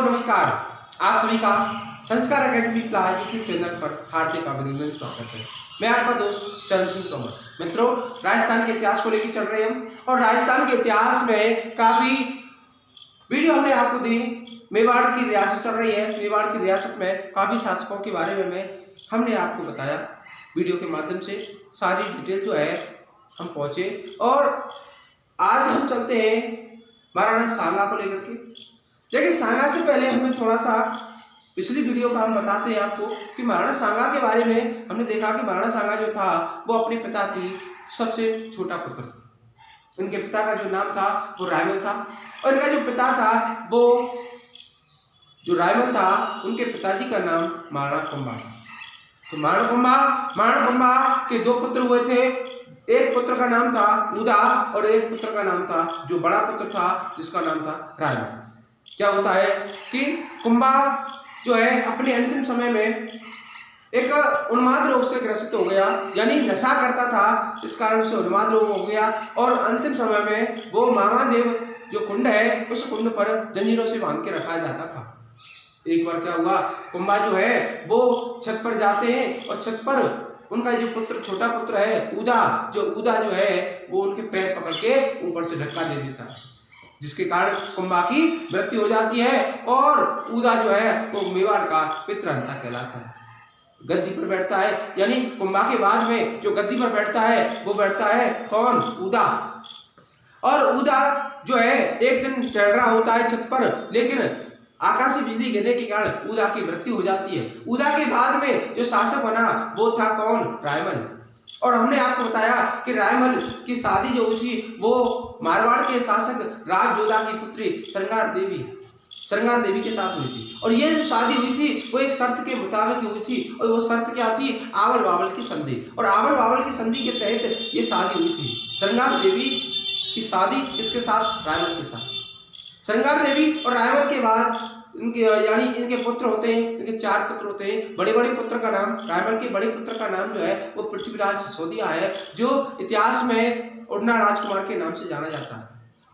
नमस्कार, आप सभी का संस्कार अकेडमी क्लास यूट्यूब चैनल पर हार्दिक अभिनंदन स्वागत है। मैं आपका दोस्त चरण सिंह तोमर। मित्रों, राजस्थान के इतिहास को लेकर चल रहे हम और राजस्थान के इतिहास में काफी वीडियो हमने आपको दी। मेवाड़ की रियासत चल रही है, मेवाड़ की रियासत में काफी शासकों के बारे में हमने आपको बताया। वीडियो के माध्यम से सारी डिटेल जो है हम पहुंचे और आज हम चलते हैं महाराणा सांगा को लेकर के। लेकिन सांगा से पहले हमें थोड़ा सा पिछली वीडियो का हम बताते हैं आपको कि महाराणा सांगा के बारे में हमने देखा कि महाराणा सांगा जो था वो अपने पिता की सबसे छोटा पुत्र था। इनके पिता का जो नाम था वो रायमल था और इनका जो पिता था वो जो रायमल था उनके पिताजी का नाम महाराणा कुंभा था। तो महाराणा कुंभा के दो पुत्र हुए थे। एक पुत्र का नाम था उदा और एक पुत्र का नाम था जो बड़ा पुत्र था जिसका नाम था रायमल। क्या होता है कि कुंभा जो है अपने अंतिम समय में एक उन्माद रोग से ग्रसित हो गया, यानी नशा करता था, इस कारण से उन्माद रोग हो गया और अंतिम समय में वो महादेव जो कुंड है उस कुंड पर जंजीरों से बांध के रखा जाता था। एक बार क्या हुआ, कुंभा जो है वो छत पर जाते हैं और छत पर उनका जो पुत्र छोटा पुत्र है उदा जो है वो उनके पैर पकड़ के ऊपर से धक्का दे देता है, जिसके कारण कुंभा की मृत्यु हो जाती है और उदा जो है वो मेवाड़ का पितृहंता कहलाता है। गद्दी पर बैठता है, यानी कुंभा के बाद में जो गद्दी पर बैठता है वो बैठता है कौन? उदा। और उदा जो है एक दिन चढ़ रहा होता है छत पर, लेकिन आकाशीय बिजली गिरने के कारण उदा की मृत्यु हो जाती है। उदा के बाद में जो शासक बना वो था कौन? रायमल। और हमने आपको बताया कि रायमल की शादी जो हुई थी वो मारवाड़ के शासक राजजोधा की पुत्री श्रृंगार देवी के साथ हुई थी। और ये जो शादी हुई थी वो एक शर्त के मुताबिक हुई थी और वो शर्त क्या थी? आवल बावल की संधि। और आवल बावल की संधि के तहत ये शादी हुई थी। श्रृंगार देवी की शादी किसके साथ? रायमल के साथ। श्रृंगार देवी और रायमल के बाद इनके पुत्र होते हैं, इनके 4 पुत्र होते हैं। बड़े पुत्र का नाम, रायमल के बड़े पुत्र का नाम जो है वो पृथ्वीराज सिसोदिया है, जो इतिहास में उड़ना राजकुमार के नाम से जाना जाता है।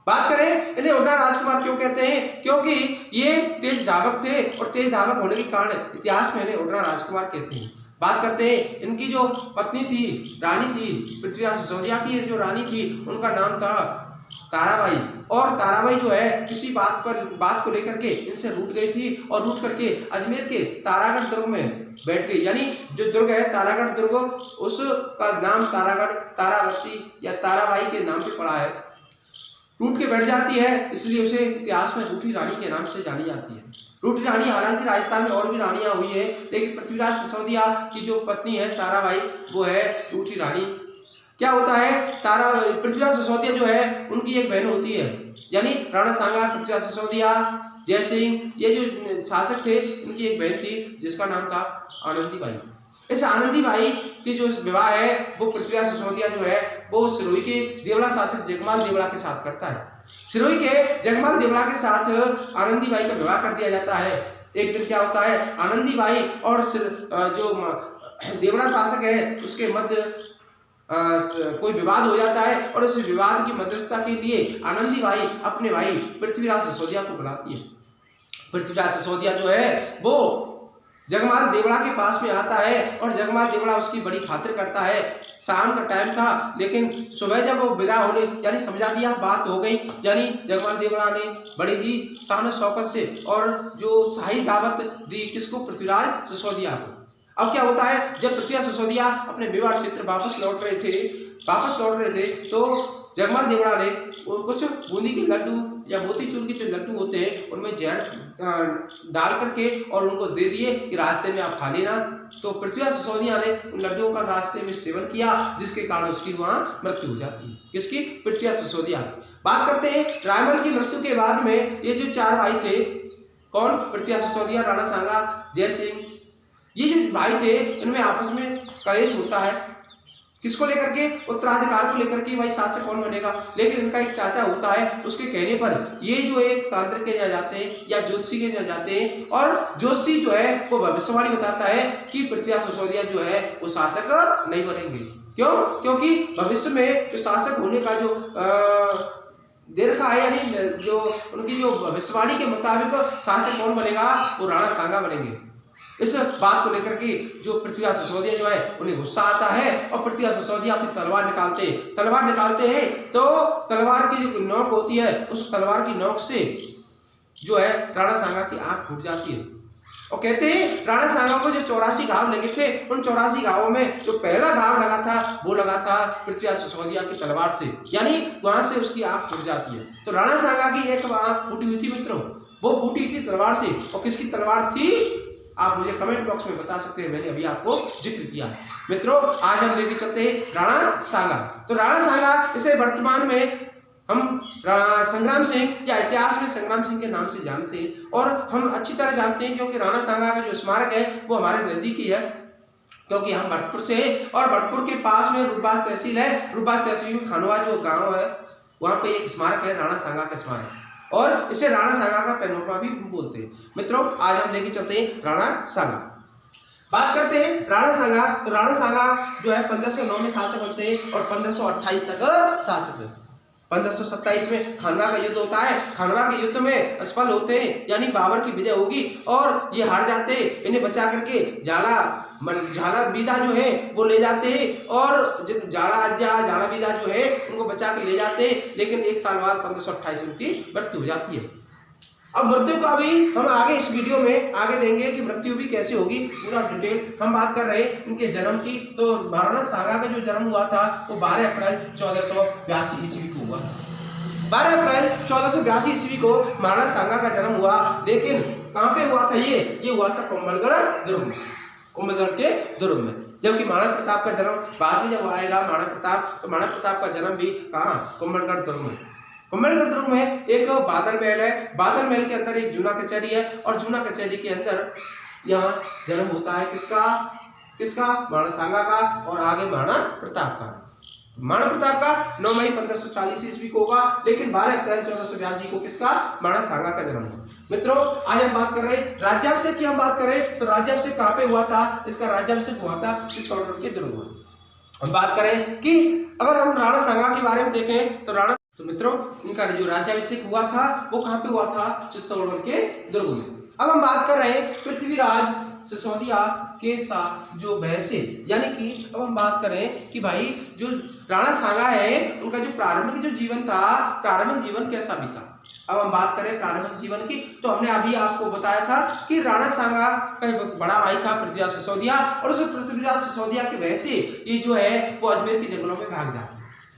बात करें इन्हें उड़ना राजकुमार क्यों कहते हैं? क्योंकि ये तेज धावक थे और तेज धावक होने के कारण इतिहास में इन्हें उड़ना राजकुमार कहते हैं। बात करते हैं इनकी जो पत्नी थी, रानी थी, पृथ्वीराज सिसोदिया की जो रानी थी उनका नाम था ताराबाई। और ताराबाई जो है किसी बात को लेकर के इनसे रूठ गई थी और रूठ करके अजमेर के तारागढ़ दुर्ग में बैठ गई। यानी जो दुर्ग है तारागढ़ दुर्ग, उसका नाम तारागढ़, तारावती या ताराबाई के नाम पे पड़ा है। रूठ के बैठ जाती है, इसलिए उसे इतिहास में रूठी रानी के नाम से जानी जाती है। रूठी रानी, हालांकि राजस्थान में और भी रानियां हुई है, लेकिन पृथ्वीराज सिसोदिया की जो पत्नी है ताराबाई वो है रूठी रानी। क्या होता है, पृथ्वीराज सिसोदिया जो है उनकी एक बहन होती है, यानी राणा सांगा, पृथ्वीराज सिसोदिया, जय सिंह, ये जो शासक थे इनकी एक बहन थी जिसका नाम था आनंदी बाई। इस आनंदी बाई की जो विवाह है वो पृथ्वीराज सिसोदिया जो है वो सिरोही के देवड़ा शासक जगमाल देवड़ा के साथ करता है। सिरोही के जगमाल देवड़ा के साथ आनंदी बाई का विवाह कर दिया जाता है। एक दिन क्या होता है, आनंदी बाई और जो देवड़ा शासक है उसके मध्य कोई विवाद हो जाता है और इस विवाद की मध्यस्थता के लिए आनंदी बाई अपने भाई पृथ्वीराज सिसोदिया को बुलाती है। पृथ्वीराज सिसोदिया जो है वो जगमाल देवड़ा के पास में आता है और जगमाल देवड़ा उसकी बड़ी खातिर करता है। शाम का टाइम था, लेकिन सुबह जब वो विदा होने यानी समझा दिया, बात हो गई, यानी जगमाल देवड़ा ने बड़े ही शान शौकत से और जो शाही दावत दी किसको? पृथ्वीराज सिसोदिया को। अब क्या होता है, जब पृथ्वीराज सिसोदिया अपने मेवाड़ क्षेत्र वापस लौट रहे थे तो जगमाल देवड़ा ने कुछ बूंदी के लड्डू या मोतीचूर के जो लड्डू होते हैं उनमें जहर डाल करके और उनको दे दिए कि रास्ते में आप खा लेना। तो पृथ्वीराज सिसोदिया ने उन लड्डुओं का रास्ते में सेवन किया, जिसके कारण उसकी वहां मृत्यु हो जाती है। किसकी? पृथ्वीराज सिसोदिया। बात करते हैं रायमल की मृत्यु के बाद में ये जो 4 भाई थे, कौन? पृथ्वीराज सिसोदिया, राणा सांगा, जय सिंह, ये जो भाई थे इनमें आपस में कलेश होता है। किसको लेकर के? उत्तराधिकार को लेकर के, भाई शासक कौन बनेगा। लेकिन इनका एक चाचा होता है, उसके कहने पर ये जो एक तांत्रिक के जाते हैं या ज्योतिषी के जाते हैं और ज्योतिषी जो है वो भविष्यवाणी बताता है कि पृथ्वीराज सिसोदिया जो है वो शासक नहीं बनेंगे। क्यों? क्योंकि भविष्य में जो शासक होने का जो दे रखा है, यानी जो उनकी जो भविष्यवाणी के मुताबिक शासक कौन बनेगा, वो राणा सांगा बनेंगे। इस बात को लेकर के जो पृथ्वीराज सिसोदिया जो है उन्हें गुस्सा आता है और पृथ्वीराज सिसोदिया अपनी तलवार निकालते हैं तो तलवार की जो नोक होती है उस तलवार की नोक से जो है राणा सांगा की आंख फूट जाती है। और कहते हैं राणा सांगा को जो 84 घाव लगे थे, उन 84 घावों में जो पहला घाव लगा था वो लगा था पृथ्वीराज सिसोदिया की तलवार से, यानी वहां से उसकी आंख फूट जाती है। तो राणा सांगा की एक आंख फूटी हुई थी मित्रों, वो फूटी थी तलवार से। और किसकी तलवार थी आप मुझे कमेंट बॉक्स में बता सकते हैं, मैंने अभी आपको जिक्र किया है। मित्रों आज हम लेके चलते हैं राणा सांगा। तो राणा सांगा इसे वर्तमान में हम संग्राम सिंह या इतिहास में संग्राम सिंह के नाम से जानते हैं और हम अच्छी तरह जानते हैं क्योंकि राणा सांगा का जो स्मारक है वो हमारे नजदीक ही है, क्योंकि हम भरतपुर से हैं और भरतपुर के पास में रूपबाग तहसील है। रूपबाग तहसील में खानवा जो गाँव है वहाँ पे एक स्मारक है राणा सांगा का स्मारक, और इसे राणा सांगा का पैनोरमा भी बोलते हैं। मित्रों आज हम लेके चलते हैं राणा सांगा। बात करते हैं राणा सांगा। तो राणा सांगा जो है 1509 में शासक बनते हैं और 1528 तक शासक है। 1527 में खानवा का युद्ध होता है। खानवा के युद्ध में असफल होते हैं, यानी बाबर की विजय होगी और ये हार जाते हैं। इन्हें बचा करके झाला बीदा जो है वो ले जाते हैं और झाला बीदा जो है उनको बचा कर ले जाते हैं, लेकिन एक साल बाद 1528 में उनकी मृत्यु हो जाती है। अब मृत्यु का भी हम आगे इस वीडियो में आगे देंगे कि मृत्यु भी कैसे होगी, पूरा डिटेल हम बात कर रहे हैं इनके जन्म की। तो राणा सांगा का जो जन्म हुआ था वो 12 अप्रैल 1482 ईस्वी को हुआ। 12 अप्रैल 1482 ईस्वी को राणा सांगा का जन्म हुआ, लेकिन कहाँ पे हुआ था? ये हुआ था कुंभलगढ़ के दुर्ग में। जबकि महाराणा प्रताप का जन्म बाद में जब आएगा महाराणा प्रताप का जन्म भी कहाँ? कुंभलगढ़ दुर्ग में। कुंभलगढ़ दुर्ग में एक बादल महल है, बादल महल के अंदर एक जूना कचहरी है और जूना कचहरी के अंदर यहाँ जन्म होता है किसका? महाराणा सांगा का और आगे महाराणा प्रताप का। महाराणा प्रताप का 9 मई 1540 ईस्वी को होगा, लेकिन 12 अप्रैल 1482 को किसका? महाराणा सांगा का जन्म हुआ। मित्रों आज हम बात कर रहे हैं राज्याभिषेक की। हम बात करें तो राज्याभिषेक कहाँ पे हुआ था? इसका राज्याभिषेक हुआ था चित्तौड़गढ़ के दुर्ग में। हम बात करें कि अगर हम राणा सांगा के बारे में देखें तो मित्रों इनका जो राज्याभिषेक हुआ था वो कहाँ पे हुआ था? चित्तौड़गढ़ के दुर्ग में। अब हम बात कर रहे हैं पृथ्वीराज सिसोदिया के साथ जो बहसे, यानी कि अब हम बात करें कि भाई जो राणा सांगा है उनका जो प्रारंभिक जो जीवन था, प्रारंभिक जीवन कैसा बीता। अब हम बात करें प्रारंभिक जीवन की, तो हमने अभी आपको बताया था कि राणा सांगा का बड़ा भाई था पृथ्वीराज सिसोदिया और उस पृथ्वीराज सिसोदिया के बहसे ये जो है वो अजमेर के जंगलों में भाग जाते हैं।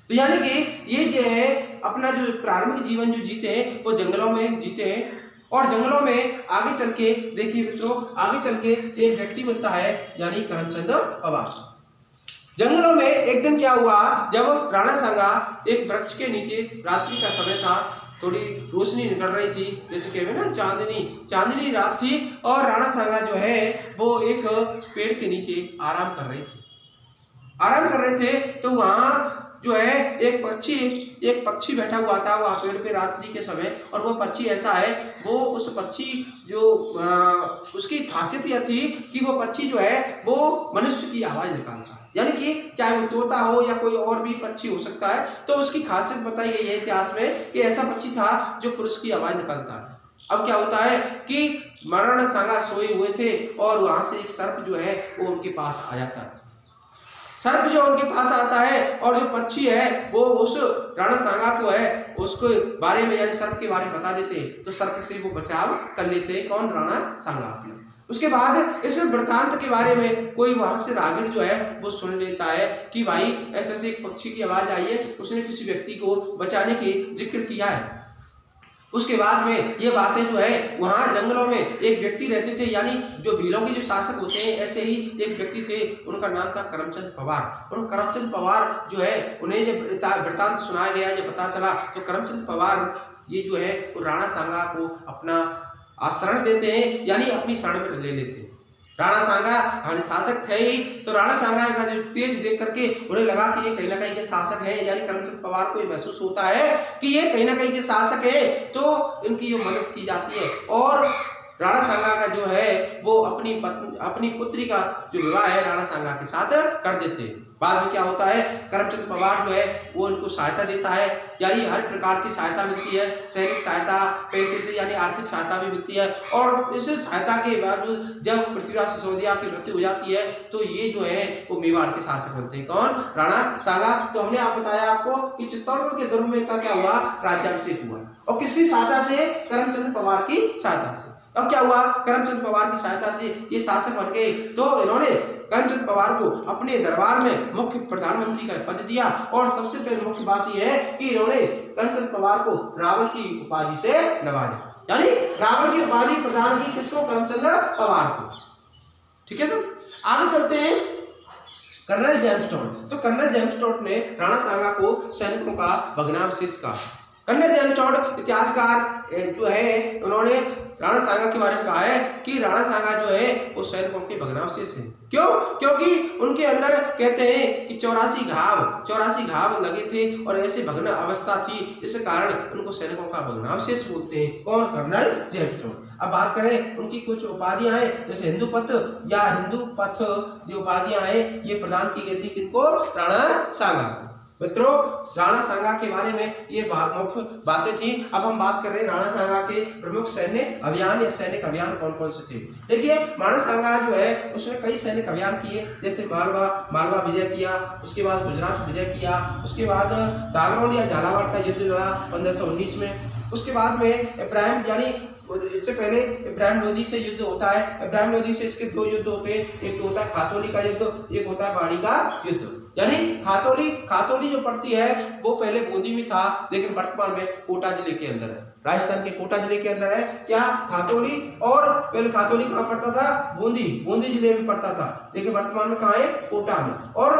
तो यानी कि ये जो है अपना जो प्रारंभिक जीवन जो जीते हैं वो जंगलों में जीते हैं और जंगलों में आगे चल के देखिए मित्रों, आगे चल के एक व्यक्ति बनता है यानी करमचंद पवार। जंगलों में एक दिन क्या हुआ, जब राणा सांगा एक वृक्ष के नीचे, रात्रि का समय था, थोड़ी रोशनी निकल रही थी, जैसे कहते हैं ना चांदनी रात थी और राणा सांगा जो है वो एक पेड़ के नीचे आराम कर रहे थे। तो वहाँ जो है एक पक्षी बैठा हुआ था वहाँ पेड़ पे रात्रि के समय, और वो पक्षी ऐसा है, वो उस पक्षी जो उसकी खासियत यह थी कि वो पक्षी जो है वो मनुष्य की आवाज़ निकालता है, यानी कि चाहे वो तोता हो या कोई और भी पक्षी हो सकता है। तो उसकी खासियत बताई गई है इतिहास में कि ऐसा पक्षी था जो पुरुष की आवाज़ निकालता है। अब क्या होता है कि महाराणा सांगा सोए हुए थे और वहाँ से एक सर्प जो है वो उनके पास आ जाता है। सर्प जो उनके पास आता है और जो पक्षी है वो उस राणा सांगा को है उसके बारे में, यानी सर्प के बारे में बता देते हैं, तो सर्प से वो बचाव कर लेते हैं। कौन? राणा सांगा अपना। उसके बाद इस वृत्तांत के बारे में कोई वहां से रागिर जो है वो सुन लेता है कि भाई ऐसे से एक पक्षी की आवाज आई है, उसने किसी व्यक्ति को बचाने की जिक्र किया है। उसके बाद में ये बातें जो है वहाँ जंगलों में एक व्यक्ति रहते थे, यानी जो भीलों के जो शासक होते हैं ऐसे ही एक व्यक्ति थे, उनका नाम था करमचंद पवार। और करमचंद पवार जो है उन्हें जब वृत्तांत सुनाया गया, जब पता चला, तो करमचंद पवार ये जो है वो राणा सांगा को अपना आश्रय देते हैं, यानी अपनी शरण में ले लेते हैं। राणा सांगा शासक थे ही, तो राणा सांगा का जो तेज देख करके उन्हें लगा कि ये कहीं ना कहीं के शासक है, यानी करमचंद पवार को महसूस होता है कि ये कहीं ना कहीं के शासक है, तो इनकी जो मदद की जाती है। और राणा सांगा का जो है वो अपनी पुत्री का जो विवाह है राणा सांगा के साथ कर देते हैं। बाद में क्या होता है, करमचंद पवार जो है वो उनको सहायता देता है, यानी हर प्रकार की सहायता मिलती है, सैनिक सहायता, पैसे से यानी आर्थिक सहायता भी मिलती है। और इस सहायता के बावजूद जब पृथ्वीराज सिसोदिया की मृत्यु हो जाती है तो ये जो है वो मेवाड़ के शासक बनते हैं। कौन? राणा सांगा। तो हमने आप बताया आपको कि चित्तौड़गढ़ के दौर में इनका क्या हुआ, राज्याभिषेक हुआ। और किसकी सहायता से? करमचंद पवार की सहायता से। अब क्या हुआ, करमचंद पवार की सहायता से ये शासक बन गए तो इन्होंने करमचंद पवार को अपने दरबार में मुख्य प्रधानमंत्री का पद दिया। और सबसे पहले मुख्य बात यह है कि इन्होंने करमचंद पवार को रावण की उपाधि से नवाजा, यानी रावण की उपाधि प्रदान की किसको? करमचंद पवार को। ठीक है सर, आगे चलते हैं। Colonel James Tod. तो कर्नल जेम्स टॉड ने राणा सांगा को सैनिकों का भग्नावशेष कहा। कर्नल जेम्स टॉड इतिहासकार जो है उन्होंने राणा सांगा के बारे में कहा है कि राणा सांगा जो है वो सैनिकों के भग्नावशेष है। क्यों? क्योंकि उनके अंदर कहते हैं कि 84 घाव लगे थे और ऐसे भग्न अवस्था थी, इस कारण उनको सैनिकों का भग्नावशेष बोलते हैं। कौन? Colonel James Tod. अब बात करें उनकी कुछ उपाधियां हैं, जैसे हिंदू पथ जो उपाधियां हैं ये प्रदान की गई थी किनको? राणा सांगा। मित्रों, राणा सांगा के बारे में ये मुख्य बातें थी। अब हम बात कर रहे हैं राणा सांगा के प्रमुख सैन्य अभियान या सैनिक अभियान कौन कौन से थे। देखिए, राणा सांगा जो है उसने कई सैनिक अभियान किए, जैसे मालवा विजय किया, उसके बाद गुजरात विजय किया, उसके बाद नागौर या झालावाड़ का युद्ध लड़ा 1519 में। उसके बाद में इब्राहिम, यानी इससे पहले इब्राहिम लोदी से युद्ध होता है। इब्राहिम लोदी से इसके दो युद्ध होते हैं, एक तो होता है खातौली का युद्ध, एक होता है बाड़ी का युद्ध। यानी खातौली जो पड़ती है वो पहले बूंदी में था, लेकिन वर्तमान में कोटा जिले के अंदर है, राजस्थान के कोटा जिले के अंदर है। क्या? खातौली। और पहले खातौली कहाँ पड़ता था? बूंदी जिले में पड़ता था, लेकिन वर्तमान में कहाँ है? कोटा में। और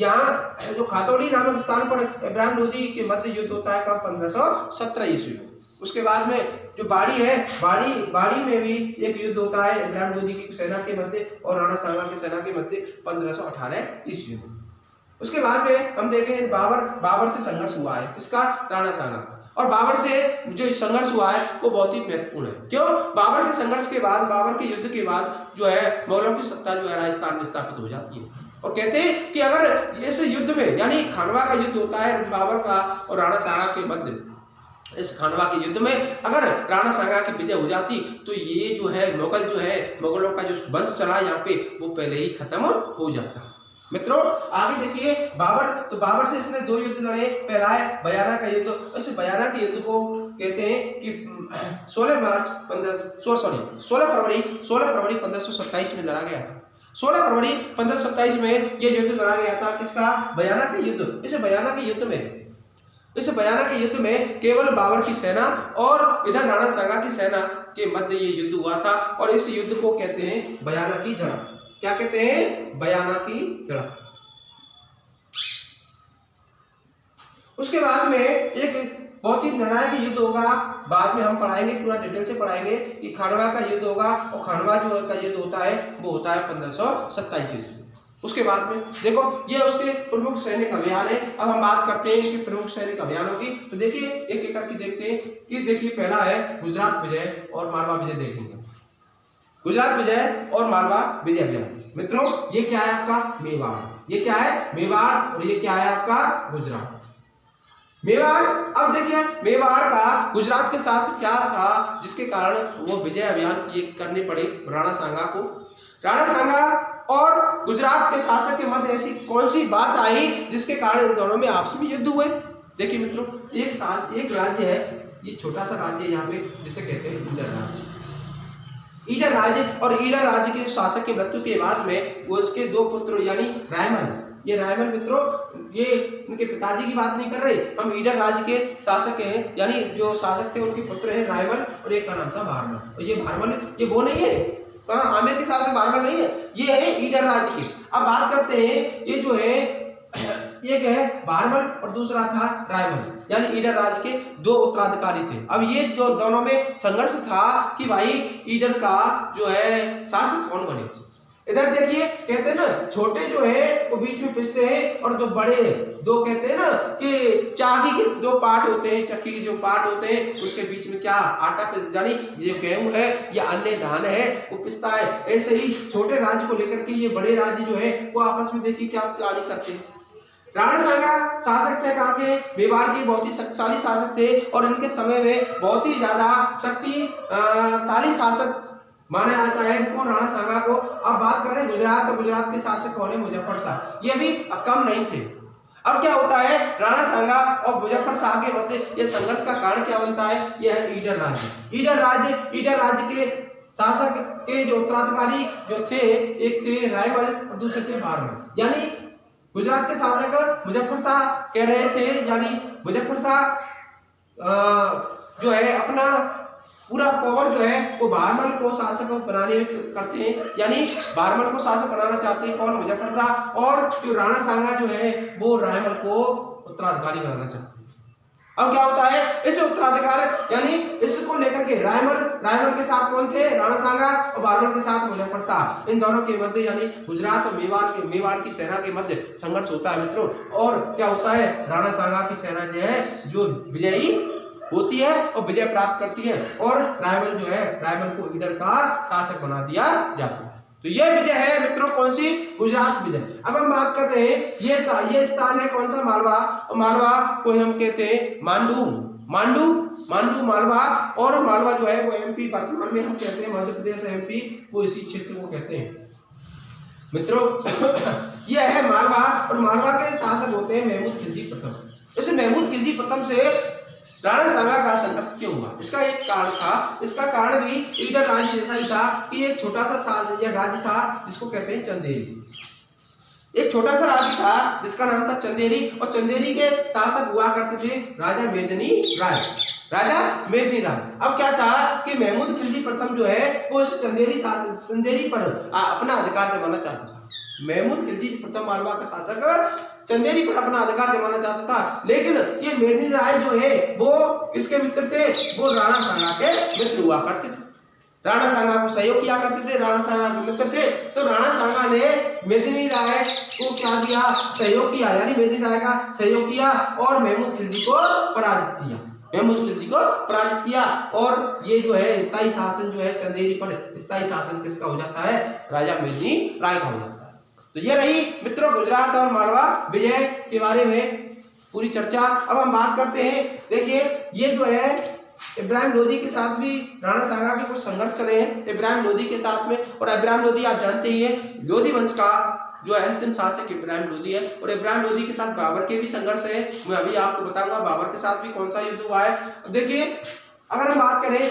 यहाँ जो खातौली नामक स्थान पर इब्राहिम लोदी के मध्य युद्ध होता है कब? 1517 ईस्वी में। उसके बाद में जो बाड़ी है, बाड़ी में भी एक युद्ध होता है इब्राहिम लोदी की सेना के मध्य और राणा सांगा की सेना के मध्य 1518 ईस्वी में। उसके बाद में हम देखें बाबर से संघर्ष हुआ है, किसका? राणा सांगा। और बाबर से जो संघर्ष हुआ है वो बहुत ही महत्वपूर्ण है। क्यों? बाबर के संघर्ष के बाद, बाबर के युद्ध के बाद जो है मुगलों की सत्ता जो है राजस्थान में स्थापित हो जाती है। और कहते हैं कि अगर इस युद्ध में, यानी खानवा का युद्ध होता है बाबर का और राणा सांगा के मध्य, इस खानवा के युद्ध में अगर राणा सांगा की विजय हो जाती तो ये जो है मुगलों का जो वंश चला यहाँ पे वो पहले ही खत्म हो जाता। मित्रों, आगे देखिए बाबर से इसने दो युद्ध लड़े। पहला है बयाना का युद्ध। इस बयाना के युद्ध को कहते हैं कि 16 फरवरी 1527 में लड़ा गया था। 16 फरवरी 1527 में यह युद्ध लड़ा गया था, किसका? बयाना का युद्ध। इस बयाना के युद्ध में केवल बाबर की सेना और इधर राणा सांगा की सेना के मध्य ये युद्ध हुआ था। और इस युद्ध को कहते हैं बयाना की झड़प। क्या कहते हैं? बयाना की झड़प। उसके बाद में एक बहुत ही निर्णायक युद्ध होगा, बाद में हम पढ़ाएंगे, पूरा डिटेल से पढ़ाएंगे कि खानवा का युद्ध होगा। और खानवा जो का युद्ध होता है वो होता है 1527 ईस्वी। उसके बाद में देखो ये उसके प्रमुख सैनिक अभियान है। अब हम बात करते हैं कि प्रमुख सैनिक अभियानों की। तो देखिए एक एक करके देखते हैं कि देखिए पहला है गुजरात विजय और मालवा विजय। देखेंगे गुजरात विजय और मालवा विजय अभियान। मित्रों, ये क्या है आपका? मेवाड़। ये क्या है? मेवाड़। और ये क्या है आपका? गुजरात। मेवाड़। अब देखिए मेवाड़ का गुजरात के साथ क्या था जिसके कारण वो विजय अभियान करने पड़े राणा सांगा को। राणा सांगा और गुजरात के शासक के मध्य ऐसी कौन सी बात आई जिसके कारण इन दोनों में आपस में युद्ध हुए? देखिए मित्रों, एक राज्य है, ये छोटा सा राज्य है यहाँ पे, जिसे कहते हैं ईडर राज्य। ईडर राज्य। और ईडर राज्य के शासक की मृत्यु के बाद में वो उसके दो पुत्र, यानी रायमल, ये रायमल मित्रों, ये उनके पिताजी की बात नहीं कर रहे हम, ईडर राज्य के शासक हैं, यानी जो शासक थे उनके पुत्र हैं रायमल, और एक का नाम था भारमल। और ये भारमल, ये वो नहीं है, कहाँ आमेर के शासक भारमल नहीं है, ये है ईडर राज्य के। अब बात करते हैं, ये जो है एक है भारमल और दूसरा था रायमल, यानी ईडर राज्य के दो उत्तराधिकारी थे। अब ये जो दोनों में संघर्ष था कि भाई ईडर का जो है शासक कौन बने। इधर देखिए कहते हैं ना, छोटे जो है वो बीच में पिसते हैं और जो बड़े दो कहते हैं ना कि चाकी के दो पार्ट होते हैं, चक्की के जो पार्ट होते हैं उसके बीच में क्या आटा पिस, यानी ये गेहूं है या अन्य धान है वो पिसता है। ऐसे ही छोटे राज्य को लेकर के ये बड़े राज्य जो है वो आपस में देखिए क्या प्लानिंग करते हैं। राणा सांगा शासक थे कहाँ के, मेवाड़ के बहुत ही शक्तिशाली शासक थे और इनके समय में बहुत ही ज्यादा शक्तिशाली शासक माना जाता है इनको, राणा सांगा को। अब बात करें गुजरात, तो गुजरात के शासक कौन है, मुजफ्फर शाह। ये भी कम नहीं थे। अब क्या होता है, राणा सांगा और मुजफ्फर शाह के मध्य ये संघर्ष का कारण क्या बनता है, यह है ईडर राज्य। ईडर राज्य के शासक के जो उत्तराधिकारी जो थे, एक थे रायमल और दूसरे थे बारमल। यानी गुजरात के शासक मुजफ्फर शाह कह रहे थे, यानी मुजफ्फर शाह जो है अपना पूरा पावर जो है वो बारमल को शासक बनाने में करते हैं, यानी बारमल को शासक बनाना चाहते हैं कौन, मुजफ्फर शाह। और जो राणा सांगा जो है वो रायमल को उत्तराधिकारी बनाना चाहते हैं। अब क्या होता है, इस उत्तराधिकार यानी इसको लेकर के रायमल के साथ कौन थे, राणा सांगा, और बारमल के साथ मुजफ्फर शाह। इन दोनों के मध्य यानी गुजरात और मेवाड़ की सेना के मध्य संघर्ष होता है मित्रों। और क्या होता है, राणा सांगा की सेना जो है जो विजयी होती है और विजय प्राप्त करती है, और रायमल जो है रायमल को ईडर का शासक बना दिया जाता है। तो ये विजय है मित्रों कौन सी, गुजरात विजय। अब हम बात करते हैं ये स्थान है कौन सा, मालवा। और मालवा को हम कहते हैं मांडू मालवा। और मालवा जो है वो एमपी, वर्तमान में हम कहते हैं मध्य प्रदेश एमपी, वो इसी क्षेत्र को कहते हैं मित्रों। यह है मालवा, और मालवा के शासक होते हैं महमूद खिलजी प्रथम। इस महमूद खिलजी प्रथम से राणा सांगा का संघर्ष क्यों हुआ, इसका एक कारण था। इसका कारण भी ईडर राज्य जैसा ही था कि एक छोटा सा राज्य था जिसको कहते हैं चंदेरी। एक छोटा सा राज्य था जिसका नाम था चंदेरी, और चंदेरी के शासक हुआ करते थे राजा मेदिनी राय। अब क्या था कि महमूद खिलजी प्रथम जो है वो इस चंदेरी पर अपना अधिकार जमाना चाहता था। महमूद खिलजी प्रथम मालवा का शासक चंदेरी पर अपना अधिकार जमाना चाहता था, लेकिन ये मेदिनी राय जो है वो किसके मित्र थे, वो राणा सांगा के मित्र हुआ करते थे। राणा सांगा को सहयोग किया करते थे, राणा सांगा के मित्र थे। तो राणा सांगा ने मेदिनी राय को क्या दिया, सहयोग किया, यानी मेदिनी राय का सहयोग किया और महमूद खिलजी को पराजित किया। और ये जो है स्थायी शासन जो है चंदेरी पर, स्थायी शासन किसका हो जाता है, राजा मेदिनी राय का हो जाता है। तो ये रही मित्रों गुजरात और मालवा विजय के बारे में पूरी चर्चा। अब हम बात करते हैं, देखिए ये जो है इब्राहिम लोदी के साथ भी राणा सांगा के कुछ संघर्ष चले हैं, इब्राहिम लोदी के साथ में। और इब्राहिम लोदी आप जानते ही हैं, लोदी वंश का जो अंतिम शासक इब्राहिम लोदी है, और इब्राहिम लोदी के साथ बाबर के भी संघर्ष है। मैं अभी आपको बताऊंगा बाबर के साथ भी कौन सा युद्ध हुआ है। देखिए अगर हम बात करें,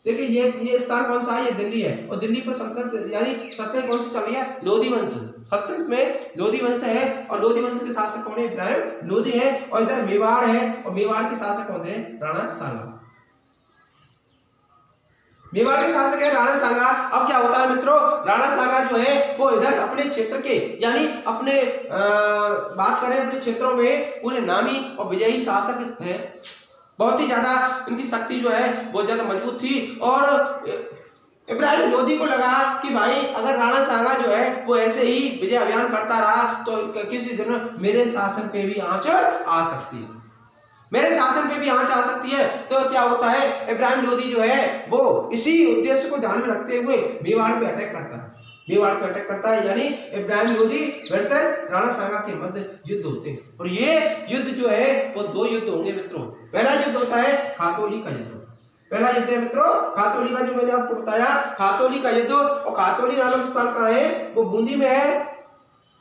देखिए ये स्थान कौन सा है, ये दिल्ली है, और दिल्ली पर सल्तनत यानी सल्तनत कौन सी चल रही है, लोधी वंश। सल्तनत में लोधी वंश है, और लोधी वंश के शासक कौन है, इब्राहिम लोधी है। और इधर मेवाड़ है, और मेवाड़ के शासक कौन है, राणा सांगा। मेवाड़ के शासक है राणा सांगा। अब क्या होता है मित्रों, राणा सांगा जो है वो इधर अपने क्षेत्र के, यानी अपने बात करें अपने क्षेत्रों में पूरे नामी और विजयी शासक है। बहुत ही ज्यादा इनकी शक्ति जो है बहुत ज्यादा मजबूत थी। और इब्राहिम लोदी को लगा कि भाई अगर राणा सांगा जो है वो ऐसे ही विजय अभियान करता रहा तो किसी दिन मेरे शासन पे भी आंच आ सकती है, तो क्या होता है, इब्राहिम लोदी जो है वो इसी उद्देश्य को ध्यान में रखते हुए मेवाड़ पे अटैक करता है। यानी इब्राहिम लोदी वर्सेस राणा सांगा के मध्य युद्ध होते हैं। और ये युद्ध जो है वो दो युद्ध होंगे मित्रों। पहला युद्ध होता है खातौली का युद्ध। पहला युद्ध है मित्रों खातौली का, जो मैंने आपको बताया खातौली का युद्ध। और खातौली नामक स्थान कहाँ है, वो बूंदी में है,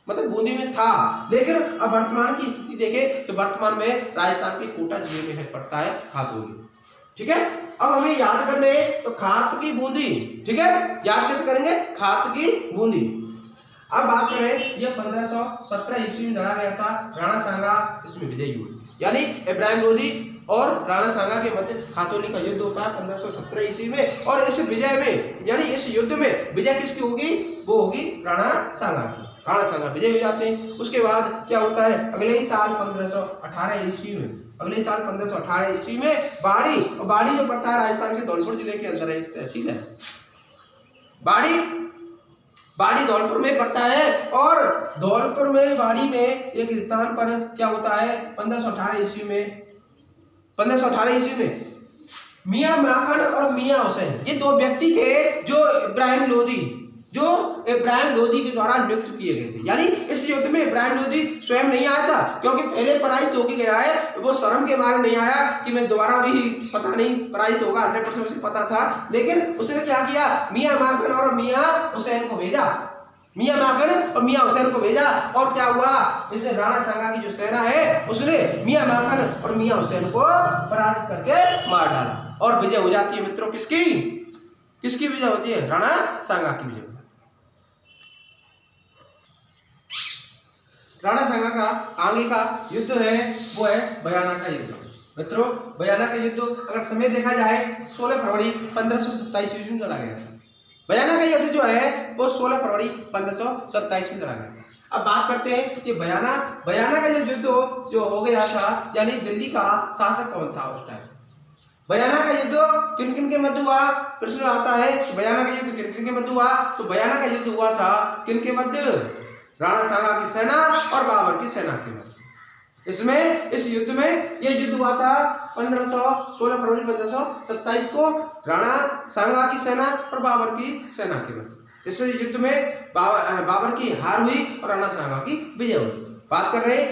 मतलब बूंदी में था। लेकिन अब वर्तमान की स्थिति देखें तो वर्तमान में राजस्थान के कोटा जिले में पड़ता है खातौली। ठीक है, अब हमें याद करने तो खात की बूंदी, ठीक है, याद कैसे करेंगे, खात की बूंदी। अब बात करें, यह 1517 ईस्वी में धरा गया था। राणा सांगा इसमें विजयी हुए, यानी इब्राहिम लोदी और राणा सांगा के मध्य खातौली का युद्ध होता है 1517 ईस्वी में। और इस विजय में, यानी इस युद्ध में विजय किसकी होगी, वो होगी राणा सांगा की। राणा सांगा विजय हो जाते हैं। उसके बाद क्या होता है, अगले ही साल 1518 ईस्वी में बाड़ी, और बाड़ी जो पड़ता है राजस्थान के धौलपुर जिले के अंदर एक तहसील है बाड़ी। बाड़ी धौलपुर में पड़ता है। और धौलपुर में बाड़ी में एक स्थान पर क्या होता है 1518 ईस्वी में मियां माखन और मियां हुसैन, ये दो व्यक्ति थे जो इब्राहिम लोदी के द्वारा नियुक्त किए गए थे। यानी इस युद्ध में इब्राहिम लोदी स्वयं नहीं आया था, क्योंकि पहले पराजित होके गया है, वो शर्म के मारे नहीं आया कि मैं दोबारा भी पता नहीं पराजित होगा, 100% उसे पता था। लेकिन उसने क्या किया, मियां माखन और मियां हुसैन को भेजा, और क्या हुआ, इसे राणा सांगा की जो सेना है उसने मियां माखन और मियां हुसैन को पराजित करके मार डाला और विजय हो जाती है। मित्रों किसकी विजय होती है, राणा सांगा की विजय। राणा सांगा का आगे का युद्ध है वो है बयाना का युद्ध। मित्रों बयाना का युद्ध अगर समय देखा जाए 16 फरवरी 1527 ईस्वी में चला गया था। बयाना का युद्ध जो है वो 16 फरवरी 1527 में चला गया था। अब बात करते हैं कि बयाना का युद्ध जो हो गया था, यानी दिल्ली का शासक कौन था उस टाइम। बयाना का युद्ध किन किन के मध्य हुआ, प्रश्न आता है बयाना का युद्ध किन किन के मध्य हुआ। तो बयाना का युद्ध हुआ था किन के मध्य, राणा सांगा की सेना और बाबर की सेना के मध्य। इस युद्ध में ये युद्ध हुआ था 16 फरवरी 1527 को राणा सांगा की सेना और बाबर की सेना के मध्य। इस युद्ध में बाबर की हार हुई और राणा सांगा की विजय हुई। बात कर रहे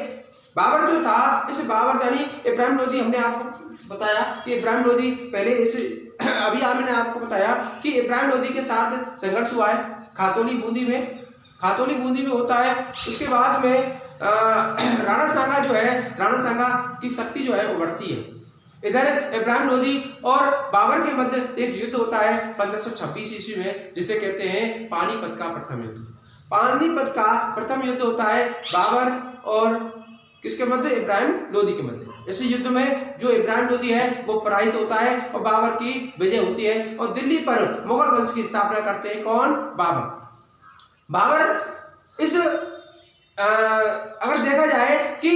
बाबर जो था, इस बाबर यानी इब्राहिम लोदी, हमने आपको बताया कि इब्राहिम लोदी पहले अभी मैंने आपको बताया कि इब्राहिम लोदी के साथ संघर्ष हुआ है खातौली बूंदी में होता है। उसके बाद में राणा सांगा की शक्ति जो है वो बढ़ती है। इधर इब्राहिम लोदी और बाबर के मध्य एक युद्ध होता है 1526 ईस्वी में, जिसे कहते हैं पानीपत का प्रथम युद्ध। पानीपत का प्रथम युद्ध होता है बाबर और किसके मध्य, इब्राहिम लोदी के मध्य। इस युद्ध में जो इब्राहिम लोदी है वो पराजित होता है और बाबर की विजय होती है और दिल्ली पर मुगल वंश की स्थापना करते हैं कौन, बाबर। इस अगर देखा जाए कि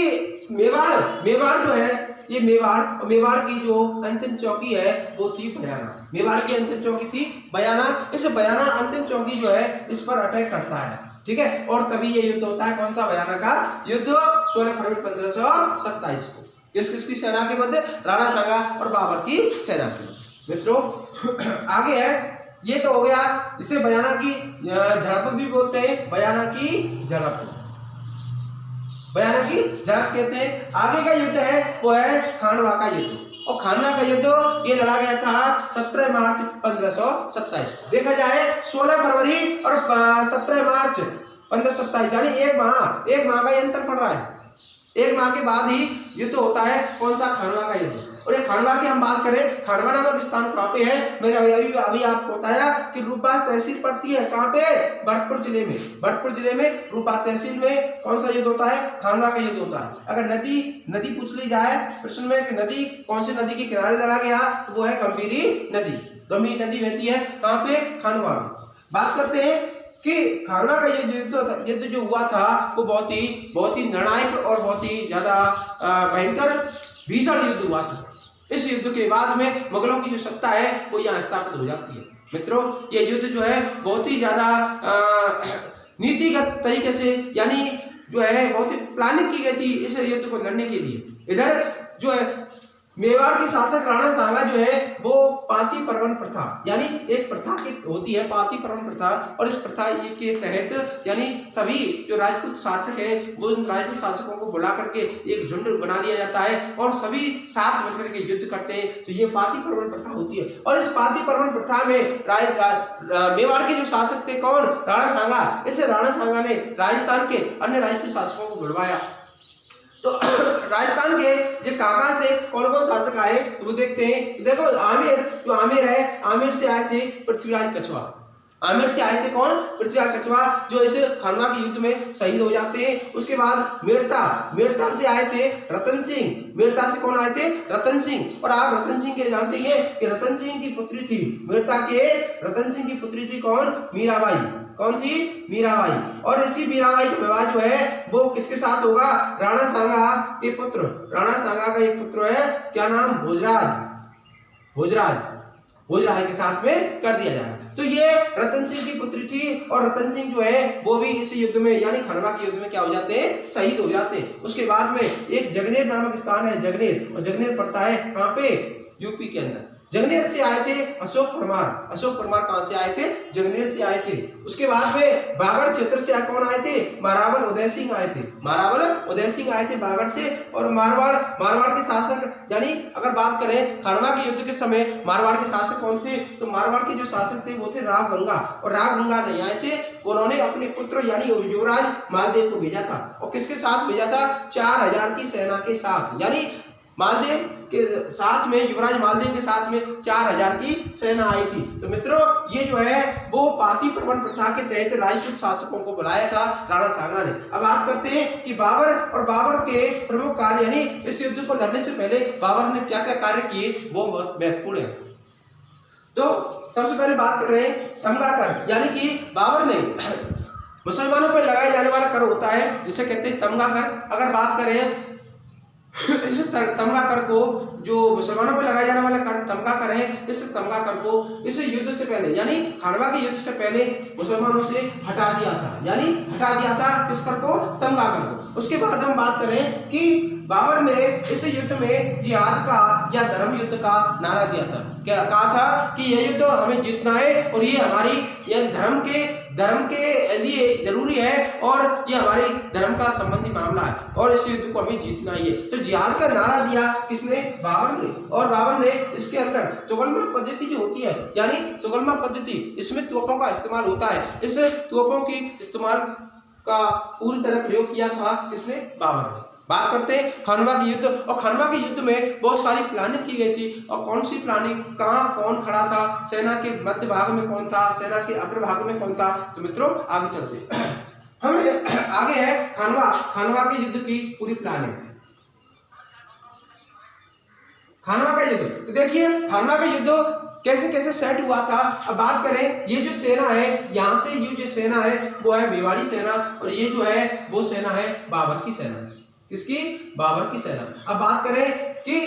मेवाड़ जो है, ये मेवाड़ की जो अंतिम चौकी है वो थी बयाना। मेवाड़ की अंतिम चौकी थी बयाना। इस बयाना अंतिम चौकी जो है इस पर अटैक करता है, ठीक है। और तभी ये युद्ध होता है कौन सा, बयाना का युद्ध 16 फरवरी 1527 को। किसकी सेना के मध्य, राणा सांगा और बाबर की सेना के। मित्रों आगे है, ये तो हो गया, इसे बयाना की झड़प भी बोलते हैं, बयाना की झड़प कहते हैं। आगे का युद्ध है वो है खानवा का युद्ध। और खानवा का युद्ध ये लड़ा गया था 17 मार्च 1527। देखा जाए 16 फरवरी और 17 मार्च 1527, यानी एक माह का अंतर पड़ रहा है। एक माह के बाद ही युद्ध होता है कौन सा, खानवा का युद्ध। और ये खानवा की हम बात करें, खानवा नामक स्थान कहाँ पे है, मैंने अभी आपको बताया कि रूपा तहसील पड़ती है कहाँ पे, भरतपुर जिले में रूपा तहसील में कौन सा युद्ध होता है, खानवा का युद्ध होता है। अगर नदी पूछ ली जाए प्रश्न में कि नदी कौन सी नदी के किनारे लड़ा गया, तो वो है गंभीरी नदी बहती है कहाँ पे, खानवा में। बात करते हैं कि खानवा का युद्ध जो हुआ था वो बहुत ही निर्णायक और बहुत ही ज्यादा भयंकर भीषण युद्ध हुआ था। इस युद्ध के बाद में मुगलों की जो सत्ता है वो यहाँ स्थापित हो जाती है। मित्रों ये युद्ध जो है बहुत ही ज्यादा नीतिगत तरीके से, यानी जो है बहुत ही प्लानिंग की गई थी इस युद्ध को लड़ने के लिए। इधर जो है मेवाड़ की शासक राणा सांगा जो है वो पाती परवन प्रथा, यानी एक प्रथा की होती है पाती परवन प्रथा, और इस प्रथा के तहत यानी सभी जो राजपूत शासक है वो उन राजपूत शासकों को बुला करके एक झुंड बना लिया जाता है और सभी साथ मिलकर के युद्ध करते हैं। तो ये पाती परवन प्रथा होती है। और इस पाती परवन प्रथा में मेवाड़ के जो शासक थे कौन, राणा सांगा। इस राणा सांगा ने राजस्थान के अन्य राजपूत शासकों को बुलवाया। तो राजस्थान के जो काका से कौन कौन शासक आए तो वो देखते हैं। देखो आमेर से आए थे पृथ्वीराज कछवा। आमेर से आए थे कौन, पृथ्वीराज कछवा, जो इस खानवा के युद्ध में शहीद हो जाते हैं। उसके बाद मेड़ता से आए थे रतन सिंह। मेड़ता से कौन आए थे, रतन सिंह। और आप रतन सिंह के जानते हैं कि रतन सिंह की पुत्री थी, मेड़ता के रतन सिंह की पुत्री थी कौन, मीराबाई। कौन थी, मीराबाई। और इसी मीराबाई का विवाह जो है वो किसके साथ होगा, राणा सांगा के पुत्र, राणा सांगा का एक पुत्र है, क्या नाम, भोजराज। भोजराय के साथ में कर दिया जाएगा। तो ये रतन सिंह की पुत्री थी और रतन सिंह जो है वो भी इस युद्ध में यानी खनवा के युद्ध में क्या हो जाते हैं, शहीद हो जाते हैं। उसके बाद में एक जगनेर नामक स्थान है, जगनेर, और जगनेर पड़ता है कहाँ पे, यूपी के अंदर। जगनेर से आए थे अशोक परमार। अशोक परमार कहां से आए थे, जगनेर से आए थे। उसके बाद में बागड़ क्षेत्र से कौन आए थे, मारावल उदय सिंह आए थे। मारावल उदय सिंह आए थे बागड़ से। और मारवाड़ के शासक, यानी अगर बात करें खनवा के युद्ध के समय मारवाड़ के शासक कौन थे, तो मारवाड़ के जो शासक थे वो थे राव गंगा। और राव गंगा नहीं आए थे, उन्होंने अपने पुत्र यानी युवराज मालदेव को भेजा था। और किसके साथ भेजा था, 4000 की सेना के साथ, यानी मालदेव के साथ में, युवराज मालदेव के साथ में 4000 की सेना आई थी। तो मित्रों ये जो है वो पाती प्रबंध प्रथा के तहत राजपूत शासकों को बुलाया था राणा सांगा ने। अब बात करते हैं कि बाबर और बाबर के प्रमुख कार्य, यानी इस युद्ध को लड़ने से पहले बाबर ने क्या क्या कार्य किए वो बहुत महत्वपूर्ण है। तो सबसे पहले बात कर रहे हैं तमगा कर, यानी कि बाबर ने मुसलमानों पर लगाया जाने वाला कर होता है जिसे कहते हैं तमगा कर। अगर बात करें इस तमगा कर को, जो मुसलमानों पर लगाया जाने वाला कर तमगा कर है, इस तमगा कर को इस युद्ध से पहले यानी खनवा के युद्ध से पहले मुसलमानों से हटा दिया था, यानी हटा दिया था किस कर को, तमगा कर को। उसके बाद हम बात करें कि बाबर ने इस युद्ध में जिहाद का या धर्म युद्ध का नारा दिया था। क्या कहा था कि यह युद्ध हमें जीतना है और ये हमारी यानी धर्म के लिए जरूरी है और ये हमारे धर्म का संबंधी मामला है और इस युद्ध को हमें जीतना ही है। तो जिहाद का नारा दिया किसने, बाबर ने। और बाबर ने इसके अंदर तुगलमा पद्धति जो होती है, यानी तुगलमा पद्धति, इसमें तोपों का इस्तेमाल होता है। इस तोपों की इस्तेमाल का पूरी तरह प्रयोग किया था किसने, बाबर ने। बात करते हैं खनवा के युद्ध। और खनवा के युद्ध में बहुत सारी प्लानिंग की गई थी। और कौन सी प्लानिंग, कहाँ कौन खड़ा था, सेना के मध्य भाग में कौन था, सेना के अग्रभाग में कौन था। तो मित्रों आगे चलते हमें आगे है खनवा के युद्ध की पूरी प्लानिंग। खनवा का युद्ध, तो देखिए खनवा का युद्ध कैसे कैसे सेट हुआ था। अब बात करें ये जो सेना है, यहाँ से ये जो सेना है वो है मेवाड़ी सेना और ये जो है वो सेना है बाबर की सेना। किसकी, बाबर की सेना। अब बात करें कि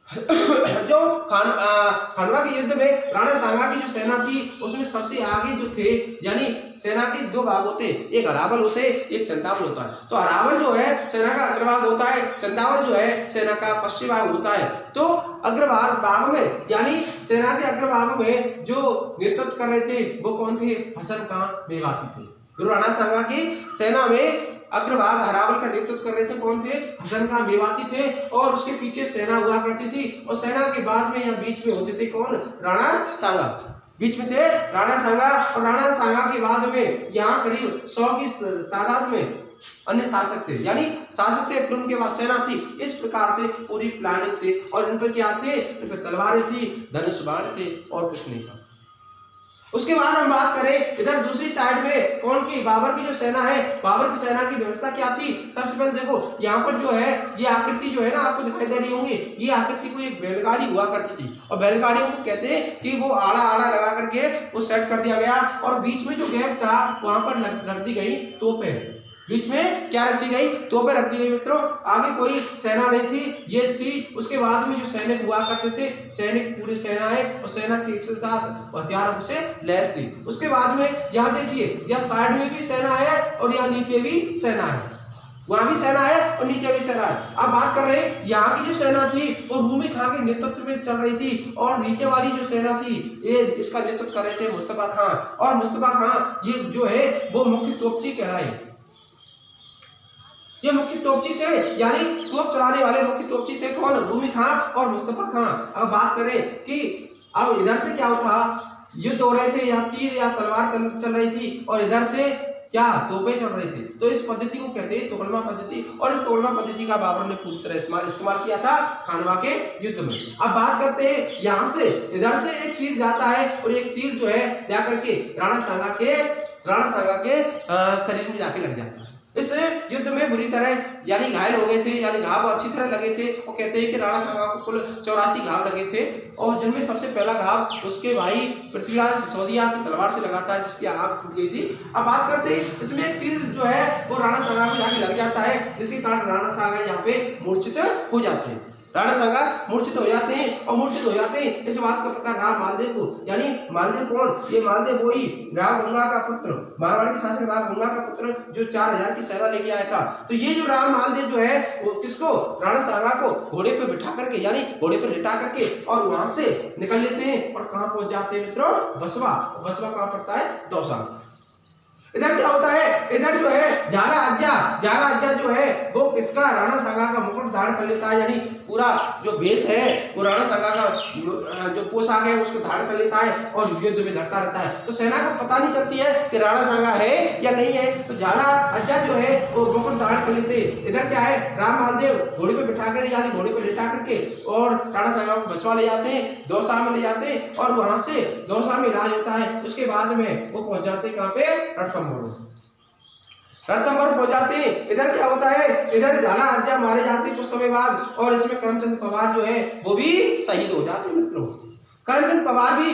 जो खनवा के युद्ध में राणा सांगा की जो सेना थी उसमें सबसे आगे जो थे, यानी सेना के दो भाग होते हैं, एक अरावल होते हैं, एक चंदावल होता है। तो अरावल जो है सेना का अग्रभाग होता है, चंदावल जो है सेना का पश्चिम भाग होता है। तो अग्रभाग में यानी सेना के अग्रभाग में जो नेतृत्व कर रहे थे वो कौन थे, हसन खां मेवाती थे। गुरु राणा सांगा की सेना में अग्रभाग अरावल का नेतृत्व कर रहे थे कौन थे, हसन खां मेवाती थे। और उसके पीछे सेना हुआ करती थी और सेना के बाद में या बीच में होते थे कौन, राणा सांगा। बीच में थे राणा सांगा और राणा सांगा के बाद में यहाँ करीब 100 की तादाद में अन्य शासक थे, यानी शासक थे फिर उनके बाद सेना थी। इस प्रकार से पूरी प्लानिंग से, और इन पर क्या थे, इन पर तलवारें थी, धनुष बाण थे और कुछ नहीं था। उसके बाद हम बात करें इधर दूसरी साइड में कौन की, बाबर की जो सेना है, बाबर की सेना की व्यवस्था क्या थी। सबसे पहले देखो यहाँ पर जो है ये आकृति जो है ना आपको दिखाई दे रही होंगी, ये आकृति को एक बैलगाड़ी हुआ करती थी और बैलगाड़ियों को कहते हैं कि वो आड़ा लगा करके वो सेट कर दिया गया और बीच में जो गैप था वहां पर रख दी गई तोपें। बीच में क्या रख दी गई, तोपें रख दी गई। मित्रों आगे कोई सेना नहीं थी, ये थी। उसके बाद में जो सैनिक हुआ करते थे, सैनिक पूरी सेना है और सेना के 107 हथियारों से लैस थी। उसके बाद में यहाँ देखिए यहाँ साइड में भी सेना है और यहाँ नीचे भी सेना है, वहां भी सेना है और नीचे भी सेना है। अब बात कर रहे हैं यहाँ की जो सेना थी वो रूमी खां के नेतृत्व में चल रही थी और नीचे वाली जो सेना थी ये इसका नेतृत्व कर रहे थे मुस्तफा खां। और मुस्तफा खां ये जो है वो मुख्य तोपची कहलाए, ये मुख्य तोपची थे, यानी तोप चलाने वाले मुख्य तोपची थे कौन, रूमी खां और मुस्तफा खां। अब बात करें कि अब इधर से क्या होता, युद्ध हो रहे थे, यहाँ तीर या तलवार चल रही थी और इधर से क्या, तोपें चल रही थी। तो इस पद्धति को कहते हैं तुगलमा पद्धति और इस तुगलमा पद्धति का बाबर ने पूरी तरह इस्तेमाल किया था खनवा के युद्ध में। अब बात करते हैं यहाँ से इधर से एक तीर जाता है और एक तीर जो है जाकर के राणा सांगा के शरीर में जाके लग जाता है। इस युद्ध में बुरी तरह यानी घायल हो गए थे, यानी घाव अच्छी तरह लगे थे। और कहते हैं कि राणा सांगा को कुल 84 घाव लगे थे और जिनमें सबसे पहला घाव उसके भाई पृथ्वीराज सिसोदिया की तलवार से लगा था जिसकी आंख फूट गई थी। अब बात करते हैं इसमें एक तीर जो है वो राणा सांगा को जाके लग जाता है जिसके कारण राणा सांगा यहाँ पे मूर्छित हो जाते हैं। राणा सांगा मूर्छित हो जाते हैं और मूर्छित हो जाते हैं। इस बात का पता राम मालदेव को, यानी मालदेव कौन, ये मालदेव वो ही राम गंगा का पुत्र, मारवाड़ के शासक राम गंगा का पुत्र जो 4000 की सेना लेके आया था। तो ये जो राम मालदेव जो है वो किसको, राणा सांगा को घोड़े पे बिठा करके, यानी घोड़े पे लिटा करके और वहां से निकल लेते हैं और कहां पहुंच जाते हैं मित्रों, बसवा। बसवा कहां पड़ता है, दौसा। इधर क्या होता है, इधर जो है झाला अज्जा जो है वो किसका, राणा सांगा का मुकुट धारण कर लेता है, यानी पूरा जो वेश है वो राणा सांगा का जो पोशाक है उसको धारण कर लेता है और युद्ध में लड़ता रहता है। तो सेना को पता नहीं चलती है कि राणा सांगा है या नहीं है। तो झाला अज्जा जो है वो मुकुट धारण कर लेते। इधर क्या है, राम मालदेव घोड़े पे बिठा कर, यानी घोड़े पे लिटा करके और राणा सांगा को बसवा ले जाते हैं, दौसा में ले जाते हैं और वहां से दौसा में इलाज होता है। उसके बाद में वो पहुंच जाते कहां पे, रणथंभौर पहुंच जाते हैं। इधर क्या होता है, इधर झाला अज्जा मारे जाते हैं कुछ समय बाद और इसमें करमचंद पवार जो है वो भी शहीद हो जाते हैं मित्रों। करमचंद पवार भी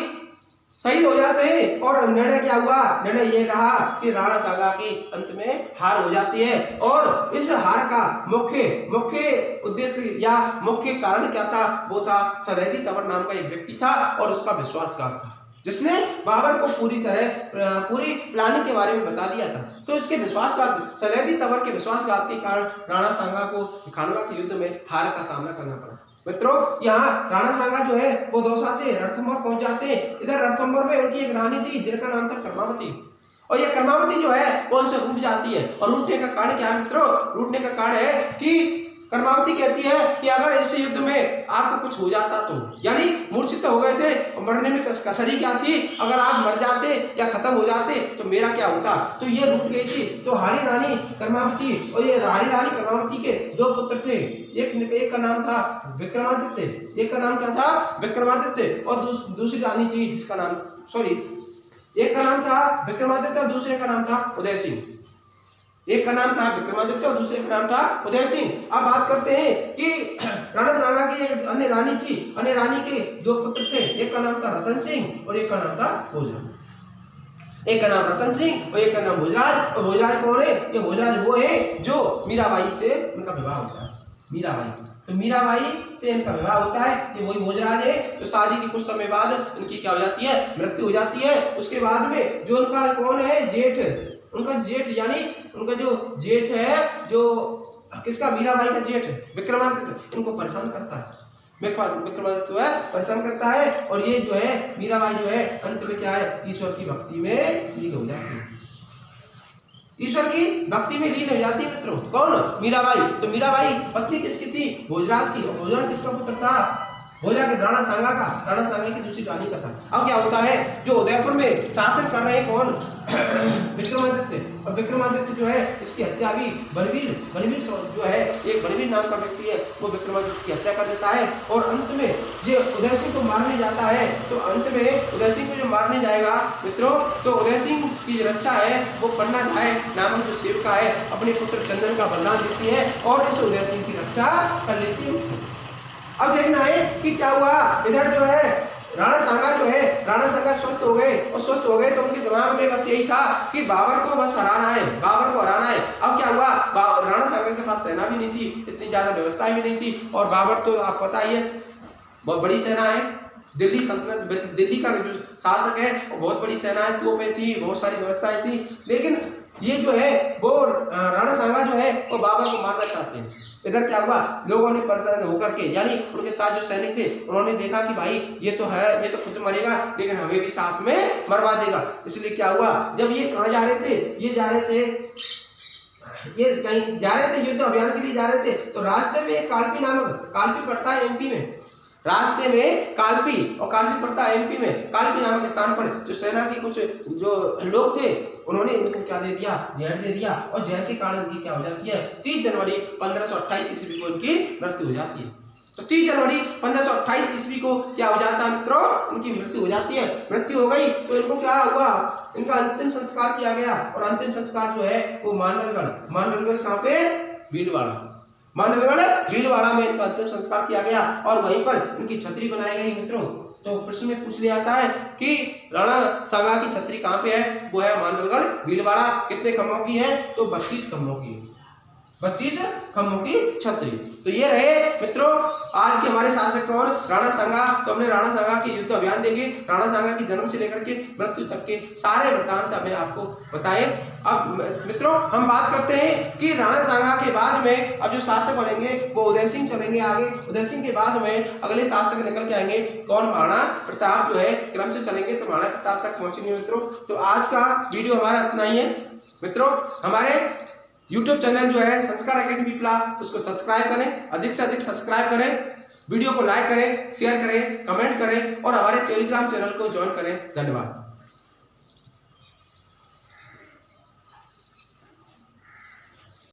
शहीद हो जाते हैं और निर्णय क्या हुआ, निर्णय ये रहा कि राणा सांगा की अंत में हार हो जाती है। और इस हार का मुख्य उद्देश्य या मुख्य कारण क्या था, वो था सलैदी तंवर नाम का एक व्यक्ति था और उसका विश्वासघात था, जिसने बाबर को पूरी प्लानिंग के बारे में बता दिया था। तो इसके विश्वासघात, सलैदी तंवर के विश्वासघात के कारण राणा सांगा को खानवा के युद्ध में हार का सामना करना पड़ा। मित्रों यहाँ राणा सांगा जो है वो दौसा से रणथंभौर पहुंच जाते हैं। इधर रणथंभौर में उनकी एक रानी थी जिनका नाम था कर्मावती, और ये कर्मावती जो है वो उनसे रूठ जाती है। और रूठने का कारण क्या है मित्रों, रूठने का कारण है कि कर्मावती कहती है कि अगर इस युद्ध में आपको कुछ हो जाता तो, यानी मूर्छित हो गए थे और मरने में कसरी क्या थी, अगर आप मर जाते या खत्म हो जाते तो मेरा क्या होता। तो ये रूठ गई थी। तो हाड़ी रानी कर्मावती और ये हाड़ी रानी कर्मावती के 2 पुत्र थे। एक का नाम था विक्रमादित्य, एक का नाम क्या था, विक्रमादित्य, और दूसरी रानी थी जिसका नाम एक का नाम था विक्रमादित्य और दूसरे का नाम था उदय सिंह। एक का नाम था विक्रमादित्य और दूसरे का नाम था उदय सिंह। अब बात करते हैं कि राणा सांगा की एक अन्य रानी थी, अन्य रानी के 2 पुत्र थे। एक का नाम था रतन सिंह और एक का नाम था भोजराज। एक का नाम रतन सिंह और एक का नाम भोजराज। और भोजराज कौन है, ये भोजराज वो है जो मीराबाई से उनका विवाह होता है। मीराबाई, तो मीराबाई से इनका विवाह होता है। ये वही भोजराज है जो शादी के कुछ समय बाद इनकी क्या हो जाती है, मृत्यु हो जाती है। उसके बाद में जो उनका कौन है, जेठ, उनका जेठ, यानी उनका जो जेठ है, जो किसका, मीराबाई का जेठ विक्रमादित्य, इनको परेशान करता है। विक्रमादित्य जो है परेशान करता है और ये जो है मीराबाई जो है अंत में क्या है, ईश्वर की भक्ति में लीन हो जाती है। ईश्वर की भक्ति में लीन हो जाती है मित्रों। कौन, मीराबाई। तो मीराबाई पत्नी किसकी थी, भोजराज की। और भोजराज किसका पुत्र था, भोजराज के राणा सांगा का, राणा सांगा की दूसरी रानी का था। अब क्या होता है, जो उदयपुर में शासन कर रहे हैं कौन, विक्रमादित्य। और विक्रमादित्य जो है इसकी हत्या भी बनवीर जो है, एक बनवीर नाम का व्यक्ति है, वो विक्रमादित्य की हत्या कर देता है। और अंत में ये उदय सिंह को मारने जाता है। तो अंत में उदय सिंह को जो मारने जाएगा मित्रों, तो उदय सिंह की जो रक्षा है वो पन्ना धाय नामक जो सेविका है अपने पुत्र चंदन का बलिदान देती है और इस उदय सिंह की रक्षा कर लेती है। अब देखना है कि क्या हुआ। इधर जो है राणा सांगा स्वस्थ हो गए, और स्वस्थ हो गए तो उनके दिमाग में बस यही था कि बाबर को बस हराना है, बाबर को हराना है। अब क्या हुआ, राणा सांगा के पास सेना भी नहीं थी, इतनी ज्यादा व्यवस्था भी नहीं थी। और बाबर तो आप पता ही है बहुत बड़ी सेना है, दिल्ली सल्तनत, दिल्ली का जो शासक है वो बहुत बड़ी सेना है, तोपें थी, बहुत सारी व्यवस्थाएं थी। लेकिन ये जो है वो राणा सांगा जो है वो बाबर को मारना चाहते हैं। इधर क्या हुआ, लोगों ने परेशान होकर के, यानी उनके साथ जो सैनिक थे उन्होंने देखा कि भाई ये तो है, ये तो खुद मरेगा लेकिन हमें भी साथ में मरवा देगा। इसलिए क्या हुआ, जब ये कहाँ जा रहे थे, ये कहीं जा रहे थे, युद्ध अभियान के लिए जा रहे थे। तो रास्ते में एक कालपी पड़ता है एमपी में, रास्ते में कालपी पड़ता है एमपी में। कालपी नामक स्थान पर जो सेना के कुछ जो लोग थे उन्होंने इनको क्या दे दिया, जहर दे दिया। और जहर के कारण इनकी क्या हो जाती है, 30 जनवरी 1528 ईस्वी को इनकी मृत्यु हो जाती है। तो 30 जनवरी 1528 ईस्वी को क्या हो जाता है मित्रों, उनकी मृत्यु हो जाती है। मृत्यु हो गई तो इनको क्या हुआ, इनका अंतिम संस्कार किया गया। और अंतिम संस्कार जो है वो मांडलगढ़ कहाँ पे, भीलवाड़ा में इनका अंतिम संस्कार किया गया और वहीं पर इनकी छतरी बनाई गई मित्रों। तो प्रश्न में पूछ लिया जाता है कि राणा सांगा की छतरी कहाँ पे है, वो है मांडलगढ़ भीलवाड़ा। कितने खम्भों की है, तो 32 खम्भों की। 32 खम्भों की छतरी। तो ये रहे मित्रों आज के हमारे शासक कौन, राणा सांगा। तो हमने राणा सांगा के युद्ध अभियान देखे, राणा सांगा की जन्म से लेकर के मृत्यु तक के सारे वृत्तांत हमें आपको बताए। अब मित्रों हम बात करते हैं कि राणा सांगा के बाद में अब जो शासक बनेंगे वो उदय सिंह चलेंगे आगे। उदय सिंह के बाद में अगले शासक निकल के आएंगे कौन, महाराणा प्रताप जो है क्रम से चलेंगे तो महाराणा प्रताप तक पहुंचेंगे मित्रों। तो आज का वीडियो हमारा इतना ही है मित्रों। हमारे YouTube चैनल जो है संस्कार एकेडमी पिपला उसको सब्सक्राइब करें, अधिक से अधिक सब्सक्राइब करें, वीडियो को लाइक करें, शेयर करें, कमेंट करें और हमारे टेलीग्राम चैनल को ज्वाइन करें। धन्यवाद।